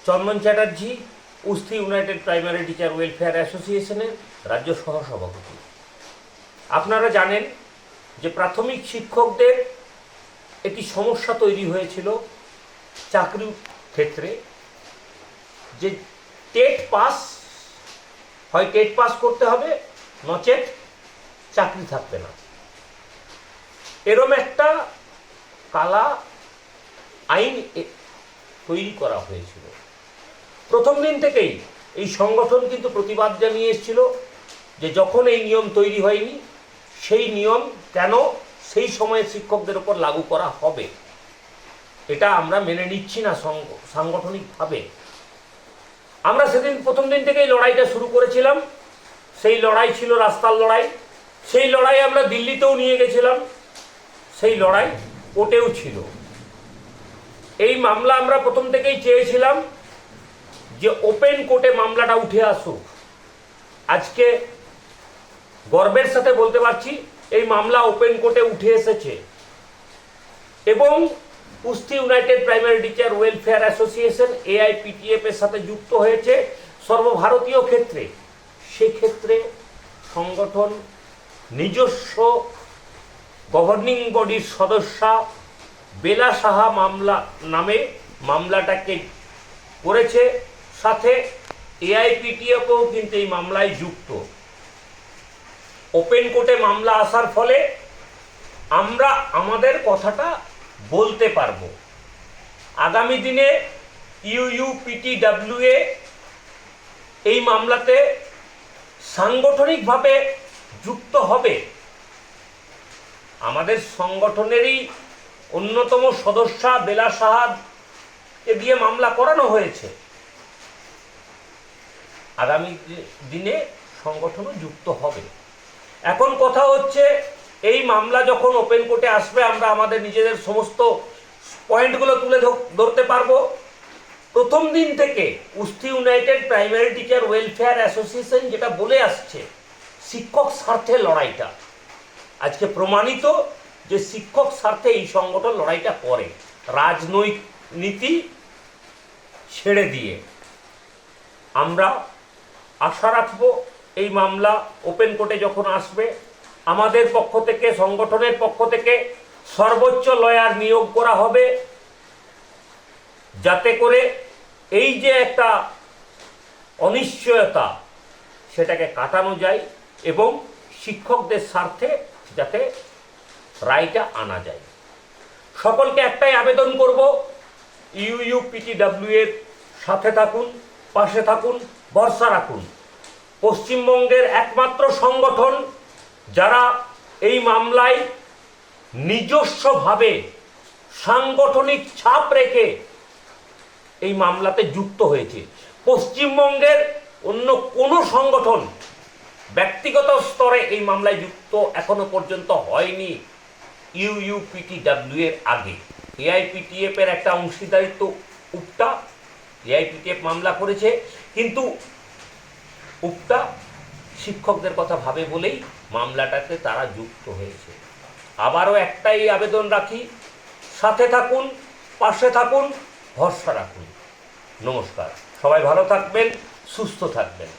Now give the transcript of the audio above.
চন্দন Chatterjee, Usthi United Primary Teacher Welfare অ্যাসোসিয়েশনের রাজ্য সহসভাপতি। আপনারা জানেন যে প্রাথমিক শিক্ষকদের একটি সমস্যা তৈরি হয়েছিল চাকরির ক্ষেত্রে, যে টেট পাস, হয় টেট পাস করতে হবে, নচেত চাকরি থাকবে না। এরম একটা কালা আইন তৈরি করা হয়েছিল। প্রথম দিন থেকেই এই সংগঠন কিন্তু প্রতিবাদ জানিয়ে এসেছিল যে যখন এই নিয়ম তৈরি হয়নি, সেই নিয়ম কেন সেই সময়ে শিক্ষকদের উপর লাগু করা হবে, এটা আমরা মেনে নিচ্ছি না সাংগঠনিকভাবে। আমরা সেদিন প্রথম দিন থেকেই লড়াইটা শুরু করেছিলাম। সেই লড়াই ছিল রাস্তার লড়াই। সেই লড়াই আমরা দিল্লিতেও নিয়ে গেছিলাম, সেই লড়াই কোর্টেও ছিল। এই মামলা আমরা প্রথম থেকেই চেয়েছিলাম যে ওপেন কোর্টে মামলাটা উঠে আসুক। আজকে গর্বের সাথে বলতে পারছি এই মামলা ওপেন কোর্টে উঠে এসেছে এবং Usthi United Primary Teacher Welfare Association AIPTF এর সাথে যুক্ত হয়েছে সর্বভারতীয় ক্ষেত্রে। সেক্ষেত্রে সংগঠন নিজস্ব গভর্নিং বডির সদস্যা বেলা সাহা মামলা নামে মামলাটাকে করেছে, সাথে AIPTFও কিন্তু এই মামলায় যুক্ত। ওপেন কোর্টে মামলা আসার ফলে আমরা আমাদের কথাটা বলতে পারবো। আগামী দিনে UUPTWA এই মামলাতে সাংগঠনিকভাবে যুক্ত হবে। আমাদের সংগঠনেরই অন্যতম সদস্যা বেলা সাহাকে দিয়ে মামলা করানো হয়েছে। আগামী দিনে সংগঠনও যুক্ত হবে। এখন কথা হচ্ছে এই মামলা যখন ওপেন কোর্টে আসবে, আমরা আমাদের নিজেদের সমস্ত পয়েন্টগুলো তুলে ধরতে পারবো। প্রথম দিন থেকে Usthi United Primary Teacher Welfare Association যেটা বলে আসছে, শিক্ষক স্বার্থে লড়াইটা আজকে প্রমাণিত যে শিক্ষক স্বার্থে এই সংগঠন লড়াইটা করে, রাজনৈতিক ছেড়ে দিয়ে। আমরা আশা রাখবো এই মামলা ওপেন কোর্টে যখন আসবে, আমাদের পক্ষ থেকে, সংগঠনের পক্ষ থেকে সর্বোচ্চ লয়ার নিয়োগ করা হবে, যাতে করে এই যে একটা অনিশ্চয়তা সেটাকে কাটানো যায় এবং শিক্ষকদের স্বার্থে যাতে রায়টা আনা যায়। সকলকে একটাই আবেদন করব, UUPTWA এর সাথে থাকুন, পাশে থাকুন, ভরসা রাখুন। পশ্চিমবঙ্গের একমাত্র সংগঠন যারা এই মামলায় নিজস্বভাবে সাংগঠনিক ছাপ রেখে এই মামলাতে যুক্ত হয়েছে। পশ্চিমবঙ্গের অন্য কোনো সংগঠন ব্যক্তিগত স্তরে এই মামলায় যুক্ত এখনো পর্যন্ত হয়নি UUPTWA এর আগে। AIPTF এর একটা অংশীদারিত্ব উপটা, AIPTF মামলা করেছে, কিন্তু উপটা শিক্ষকদের কথা ভাবে বলেই মামলাটাতে তারা যুক্ত হয়েছে। আবারও একটাই আবেদন রাখি, সাথে থাকুন, পাশে থাকুন, ভরসা রাখুন। নমস্কার, সবাই ভালো থাকবেন, সুস্থ থাকবেন।